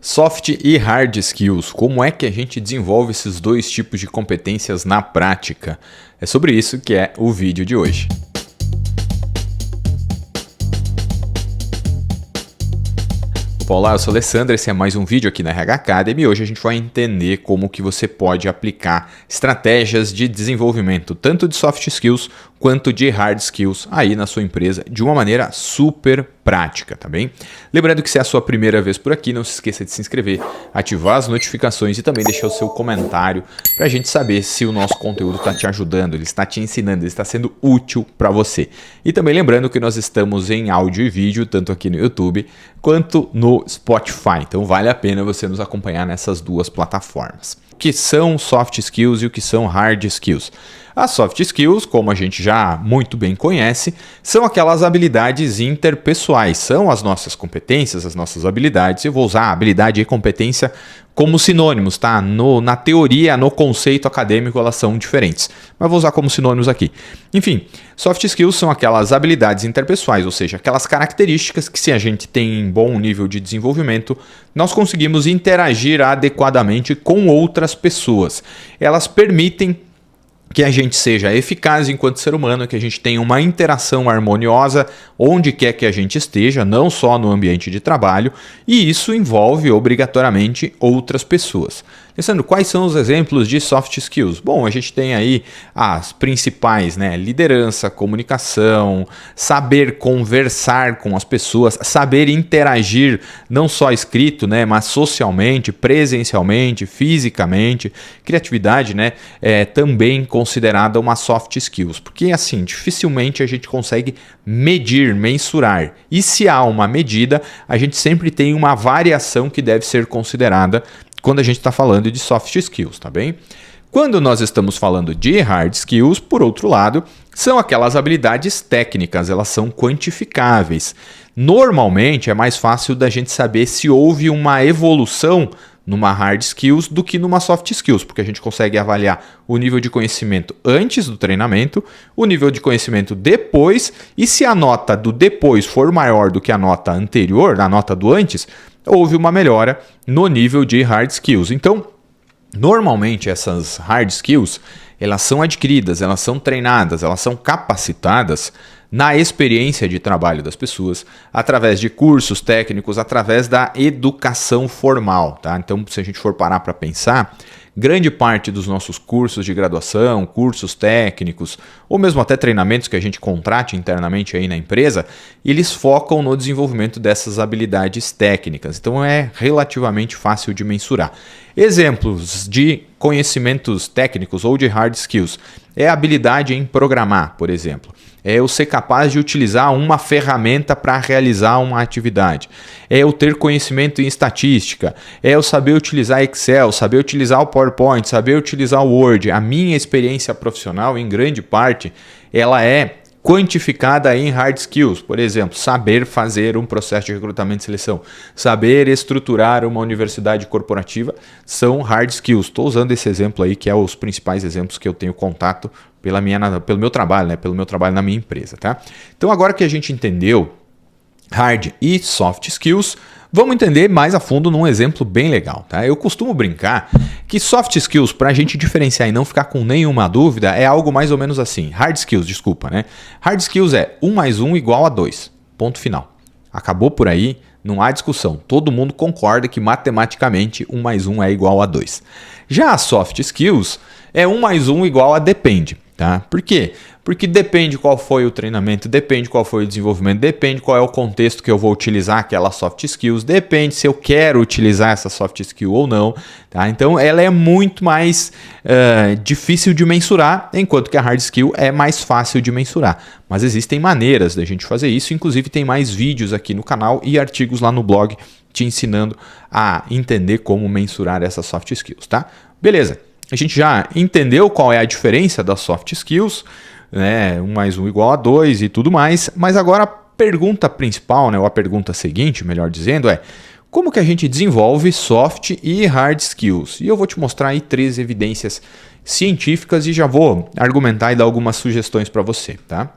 Soft e hard skills, como é que a gente desenvolve esses dois tipos de competências na prática? É sobre isso que é o vídeo de hoje. Olá, eu sou o Alessandro, esse é mais um vídeo aqui na RH Academy e hoje a gente vai entender como que você pode aplicar estratégias de desenvolvimento tanto de soft skills quanto de hard skills aí na sua empresa de uma maneira super prática, tá bem? Lembrando que se é a sua primeira vez por aqui, não se esqueça de se inscrever, ativar as notificações e também deixar o seu comentário para a gente saber se o nosso conteúdo está te ajudando, ele está te ensinando, ele está sendo útil para você. E também lembrando que nós estamos em áudio e vídeo, tanto aqui no YouTube quanto no Spotify, então vale a pena você nos acompanhar nessas duas plataformas. O que são soft skills e o que são hard skills? As soft skills, como a gente já muito bem conhece, são aquelas habilidades interpessoais, são as nossas competências, as nossas habilidades. Eu vou usar habilidade e competência como sinônimos, tá? Na teoria, no conceito acadêmico, elas são diferentes, mas vou usar como sinônimos aqui. Enfim, soft skills são aquelas habilidades interpessoais, ou seja, aquelas características que, se a gente tem bom nível de desenvolvimento, nós conseguimos interagir adequadamente com outras pessoas. Elas permitem que a gente seja eficaz enquanto ser humano, que a gente tenha uma interação harmoniosa onde quer que a gente esteja, não só no ambiente de trabalho, e isso envolve obrigatoriamente outras pessoas. Pensando, quais são os exemplos de soft skills? Bom, a gente tem aí as principais, né? Liderança, comunicação, saber conversar com as pessoas, saber interagir, não só escrito, né? Mas socialmente, presencialmente, fisicamente. Criatividade, né? É também considerada uma soft skills, porque assim, dificilmente a gente consegue medir, mensurar. E se há uma medida, a gente sempre tem uma variação que deve ser considerada quando a gente está falando de soft skills, tá bem? Quando nós estamos falando de hard skills, por outro lado, são aquelas habilidades técnicas, elas são quantificáveis. Normalmente é mais fácil da gente saber se houve uma evolução numa hard skills do que numa soft skills, porque a gente consegue avaliar o nível de conhecimento antes do treinamento, o nível de conhecimento depois, e se a nota do depois for maior do que a nota anterior, a nota do antes, houve uma melhora no nível de hard skills. Então, normalmente essas hard skills, elas são adquiridas, elas são treinadas, elas são capacitadas na experiência de trabalho das pessoas, através de cursos técnicos, através da educação formal, tá? Então, se a gente for parar para pensar, grande parte dos nossos cursos de graduação, cursos técnicos, ou mesmo até treinamentos que a gente contrate internamente aí na empresa, eles focam no desenvolvimento dessas habilidades técnicas. Então é relativamente fácil de mensurar. Exemplos de conhecimentos técnicos ou de hard skills é a habilidade em programar, por exemplo. É eu ser capaz de utilizar uma ferramenta para realizar uma atividade. É eu ter conhecimento em estatística. É eu saber utilizar Excel, saber utilizar o PowerPoint, saber utilizar o Word. A minha experiência profissional, em grande parte, ela é quantificada em hard skills. Por exemplo, saber fazer um processo de recrutamento e seleção, saber estruturar uma universidade corporativa, são hard skills. Estou usando esse exemplo aí, que é os principais exemplos que eu tenho contato pelo meu trabalho, né? Pelo meu trabalho na minha empresa, tá? Então, agora que a gente entendeu hard e soft skills, vamos entender mais a fundo num exemplo bem legal, tá? Eu costumo brincar que soft skills, para a gente diferenciar e não ficar com nenhuma dúvida, é algo mais ou menos assim. Hard skills, desculpa, né? Hard skills é 1 mais 1 igual a 2. Ponto final. Acabou por aí, não há discussão. Todo mundo concorda que matematicamente 1 mais 1 é igual a 2. Já a soft skills é 1 mais 1 igual a depende. Tá? Por quê? Porque depende qual foi o treinamento, depende qual foi o desenvolvimento, depende qual é o contexto que eu vou utilizar aquela soft skills, depende se eu quero utilizar essa soft skill ou não. Tá? Então ela é muito mais difícil de mensurar, enquanto que a hard skill é mais fácil de mensurar. Mas existem maneiras da gente fazer isso, inclusive tem mais vídeos aqui no canal e artigos lá no blog te ensinando a entender como mensurar essas soft skills. Tá? Beleza. A gente já entendeu qual é a diferença das soft skills, né? 1 mais 1 igual a 2 e tudo mais, mas agora a pergunta principal, né? Ou a pergunta seguinte, melhor dizendo, é como que a gente desenvolve soft e hard skills? E eu vou te mostrar aí 3 evidências científicas e já vou argumentar e dar algumas sugestões para você, tá?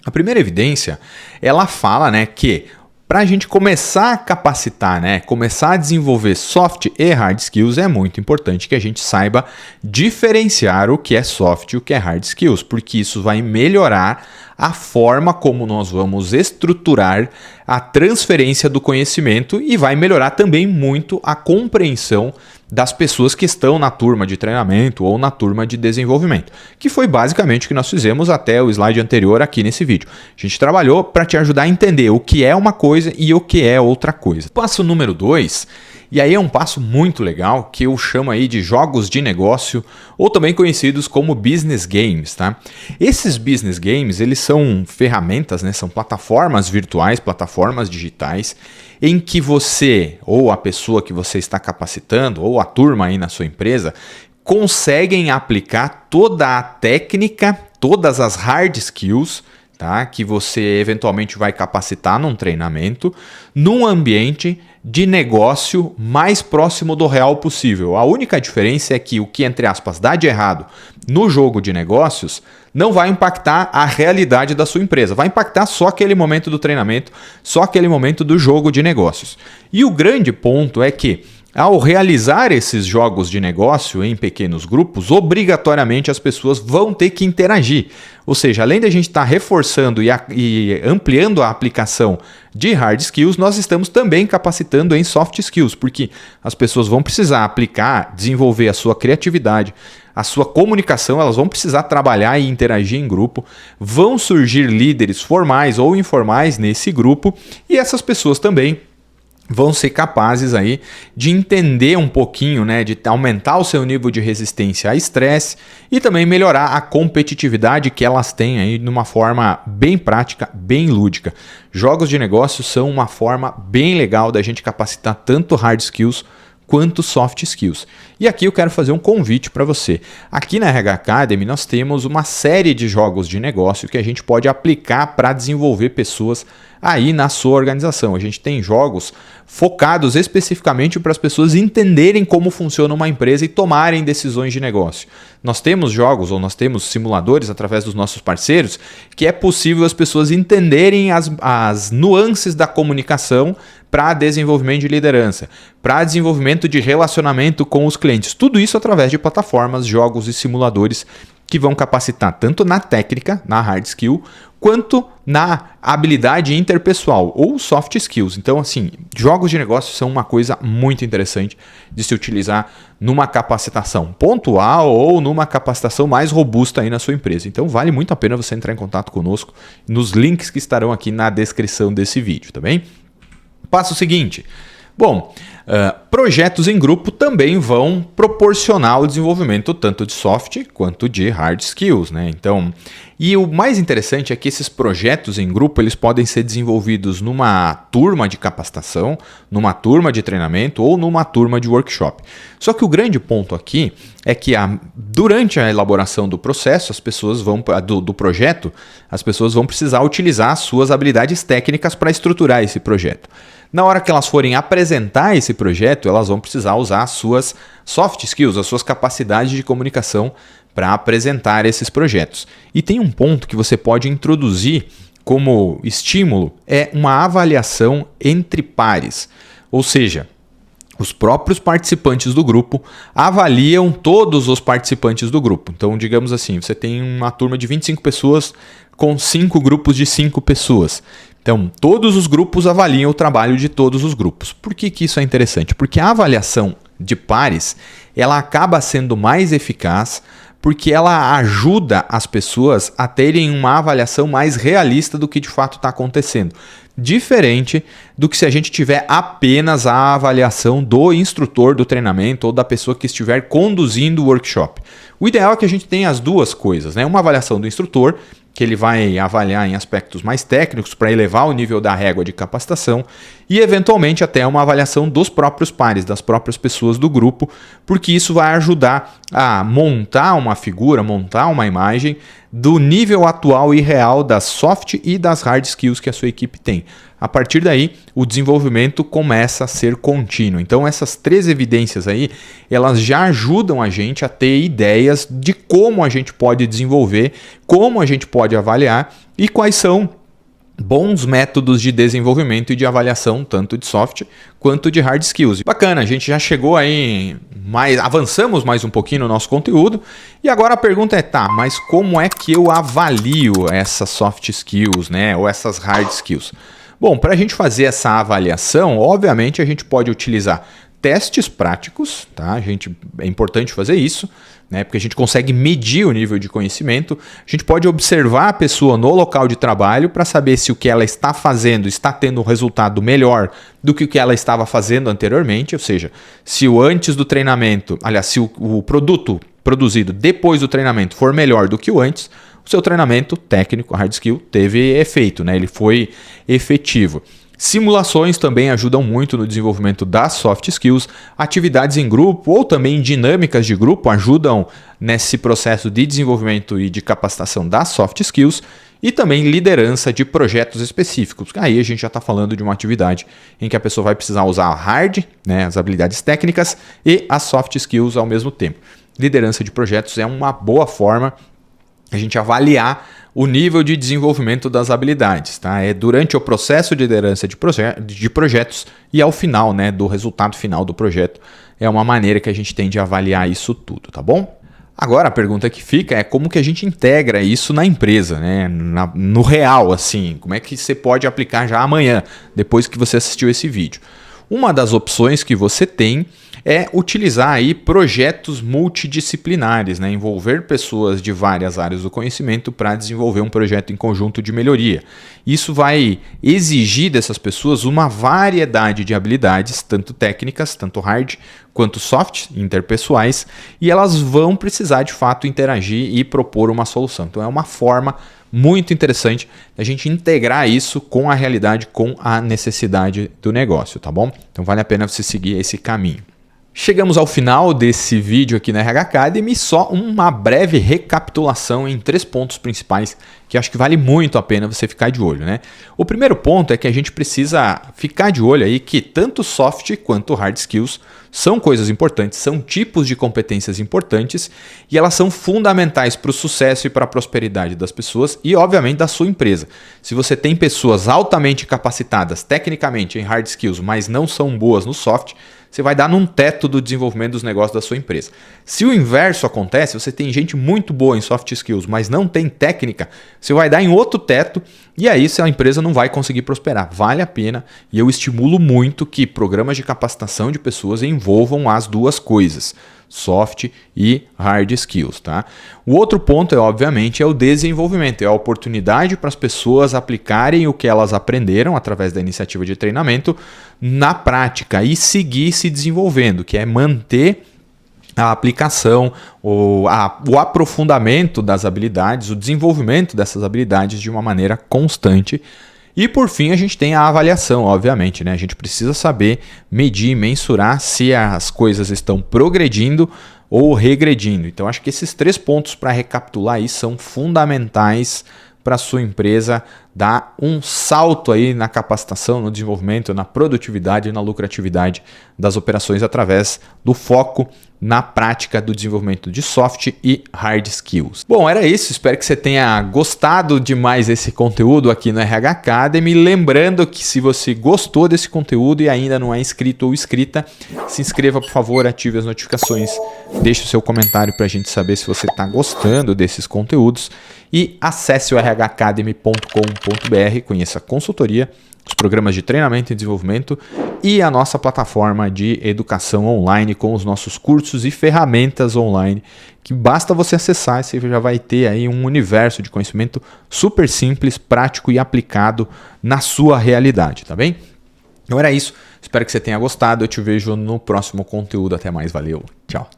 A primeira evidência, ela fala, né, que para a gente começar a capacitar, né? Começar a desenvolver soft e hard skills, é muito importante que a gente saiba diferenciar o que é soft e o que é hard skills, porque isso vai melhorar a forma como nós vamos estruturar a transferência do conhecimento e vai melhorar também muito a compreensão das pessoas que estão na turma de treinamento ou na turma de desenvolvimento, que foi basicamente o que nós fizemos até o slide anterior aqui nesse vídeo. A gente trabalhou para te ajudar a entender o que é uma coisa e o que é outra coisa. Passo número 2, e aí é um passo muito legal que eu chamo aí de jogos de negócio, ou também conhecidos como business games, tá? Esses business games, eles são ferramentas, né? São plataformas virtuais, plataformas digitais, em que você, ou a pessoa que você está capacitando, ou a turma aí na sua empresa, conseguem aplicar toda a técnica, todas as hard skills, tá? Que você eventualmente vai capacitar num treinamento, num ambiente de negócio mais próximo do real possível. A única diferença é que o que, entre aspas, dá de errado no jogo de negócios não vai impactar a realidade da sua empresa. Vai impactar só aquele momento do treinamento, só aquele momento do jogo de negócios. E o grande ponto é que, ao realizar esses jogos de negócio em pequenos grupos, obrigatoriamente as pessoas vão ter que interagir. Ou seja, além de a gente estar reforçando e ampliando a aplicação de hard skills, nós estamos também capacitando em soft skills, porque as pessoas vão precisar aplicar, desenvolver a sua criatividade, a sua comunicação, elas vão precisar trabalhar e interagir em grupo, vão surgir líderes formais ou informais nesse grupo, e essas pessoas também vão ser capazes aí de entender um pouquinho, né, de aumentar o seu nível de resistência a estresse e também melhorar a competitividade que elas têm aí de uma forma bem prática, bem lúdica. Jogos de negócios são uma forma bem legal da gente capacitar tanto hard skills quanto soft skills. E aqui eu quero fazer um convite para você. Aqui na RH Academy nós temos uma série de jogos de negócio que a gente pode aplicar para desenvolver pessoas aí na sua organização. A gente tem jogos focados especificamente para as pessoas entenderem como funciona uma empresa e tomarem decisões de negócio. Nós temos jogos ou nós temos simuladores através dos nossos parceiros que é possível as pessoas entenderem as nuances da comunicação para desenvolvimento de liderança, para desenvolvimento de relacionamento com os clientes. Tudo isso através de plataformas, jogos e simuladores que vão capacitar tanto na técnica, na hard skill, quanto na habilidade interpessoal ou soft skills. Então, assim, jogos de negócio são uma coisa muito interessante de se utilizar numa capacitação pontual ou numa capacitação mais robusta aí na sua empresa. Então, vale muito a pena você entrar em contato conosco nos links que estarão aqui na descrição desse vídeo, tá bem? Passo seguinte. Bom, projetos em grupo também vão proporcionar o desenvolvimento tanto de soft quanto de hard skills, né? Então, e o mais interessante é que esses projetos em grupo eles podem ser desenvolvidos numa turma de capacitação, numa turma de treinamento ou numa turma de workshop. Só que o grande ponto aqui é que durante a elaboração do processo, as pessoas vão do projeto, as pessoas vão precisar utilizar as suas habilidades técnicas para estruturar esse projeto. Na hora que elas forem apresentar esse projeto, elas vão precisar usar as suas soft skills, as suas capacidades de comunicação para apresentar esses projetos. E tem um ponto que você pode introduzir como estímulo, é uma avaliação entre pares. Ou seja, os próprios participantes do grupo avaliam todos os participantes do grupo. Então, digamos assim, você tem uma turma de 25 pessoas com 5 grupos de 5 pessoas. Então, todos os grupos avaliam o trabalho de todos os grupos. Por que isso é interessante? Porque a avaliação de pares, ela acaba sendo mais eficaz porque ela ajuda as pessoas a terem uma avaliação mais realista do que de fato está acontecendo. Diferente do que se a gente tiver apenas a avaliação do instrutor do treinamento ou da pessoa que estiver conduzindo o workshop. O ideal é que a gente tenha as duas coisas, né? Uma avaliação do instrutor, que ele vai avaliar em aspectos mais técnicos para elevar o nível da régua de capacitação e, eventualmente, até uma avaliação dos próprios pares, das próprias pessoas do grupo, porque isso vai ajudar a montar uma figura, montar uma imagem do nível atual e real das soft e das hard skills que a sua equipe tem. A partir daí, o desenvolvimento começa a ser contínuo. Então, essas 3 evidências aí, elas já ajudam a gente a ter ideias de como a gente pode desenvolver, como a gente pode avaliar e quais são bons métodos de desenvolvimento e de avaliação, tanto de soft quanto de hard skills. Bacana, a gente já chegou aí, avançamos mais um pouquinho no nosso conteúdo, e agora a pergunta é, tá, mas como é que eu avalio essas soft skills, né, ou essas hard skills? Bom, para a gente fazer essa avaliação, obviamente a gente pode utilizar testes práticos, tá? É importante fazer isso, né? Porque a gente consegue medir o nível de conhecimento. A gente pode observar a pessoa no local de trabalho para saber se o que ela está fazendo está tendo um resultado melhor do que o que ela estava fazendo anteriormente, ou seja, se o antes do treinamento, aliás, se o produto produzido depois do treinamento for melhor do que o antes, o seu treinamento técnico, hard skill, teve efeito, né? Ele foi efetivo. Simulações também ajudam muito no desenvolvimento das soft skills, atividades em grupo ou também dinâmicas de grupo ajudam nesse processo de desenvolvimento e de capacitação das soft skills, e também liderança de projetos específicos. Aí a gente já está falando de uma atividade em que a pessoa vai precisar usar a hard, né, as habilidades técnicas, e as soft skills ao mesmo tempo. Liderança de projetos é uma boa forma a gente avaliar o nível de desenvolvimento das habilidades, tá? É durante o processo de liderança de projetos e ao final, né, do resultado final do projeto. É uma maneira que a gente tem de avaliar isso tudo, tá bom? Agora a pergunta que fica é como que a gente integra isso na empresa, né? No real, assim, como é que você pode aplicar já amanhã, depois que você assistiu esse vídeo? Uma das opções que você tem é utilizar aí projetos multidisciplinares, né? Envolver pessoas de várias áreas do conhecimento para desenvolver um projeto em conjunto de melhoria. Isso vai exigir dessas pessoas uma variedade de habilidades, tanto técnicas, tanto hard quanto soft, interpessoais, e elas vão precisar de fato interagir e propor uma solução. Então é uma forma muito interessante a gente integrar isso com a realidade, com a necessidade do negócio, tá bom? Então vale a pena você seguir esse caminho. Chegamos ao final desse vídeo aqui na RH Academy, só uma breve recapitulação em 3 pontos principais que acho que vale muito a pena você ficar de olho, né? O primeiro ponto é que a gente precisa ficar de olho aí que tanto soft quanto hard skills são coisas importantes, são tipos de competências importantes e elas são fundamentais para o sucesso e para a prosperidade das pessoas e, obviamente, da sua empresa. Se você tem pessoas altamente capacitadas tecnicamente em hard skills, mas não são boas no soft, você vai dar num teto do desenvolvimento dos negócios da sua empresa. Se o inverso acontece, você tem gente muito boa em soft skills, mas não tem técnica, você vai dar em outro teto e aí a empresa não vai conseguir prosperar. Vale a pena e eu estimulo muito que programas de capacitação de pessoas envolvam as duas coisas, soft e hard skills, tá? O outro ponto obviamente, é o desenvolvimento, é a oportunidade para as pessoas aplicarem o que elas aprenderam através da iniciativa de treinamento na prática e seguir se desenvolvendo, que é manter a aplicação, o aprofundamento das habilidades, o desenvolvimento dessas habilidades de uma maneira constante. E por fim a gente tem a avaliação, obviamente, né? A gente precisa saber medir, mensurar se as coisas estão progredindo ou regredindo. Então acho que esses 3 pontos para recapitular aí são fundamentais para a sua empresa dar um salto aí na capacitação, no desenvolvimento, na produtividade e na lucratividade das operações através do foco na prática do desenvolvimento de soft e hard skills. Bom, era isso. Espero que você tenha gostado demais desse conteúdo aqui no RH Academy. Lembrando que se você gostou desse conteúdo e ainda não é inscrito ou inscrita, se inscreva, por favor, ative as notificações, deixe o seu comentário para a gente saber se você está gostando desses conteúdos e acesse o rhacademy.com.br, conheça a consultoria, os programas de treinamento e desenvolvimento e a nossa plataforma de educação online com os nossos cursos e ferramentas online que basta você acessar e você já vai ter aí um universo de conhecimento super simples, prático e aplicado na sua realidade, tá bem? Então era isso, espero que você tenha gostado, eu te vejo no próximo conteúdo, até mais, valeu, tchau!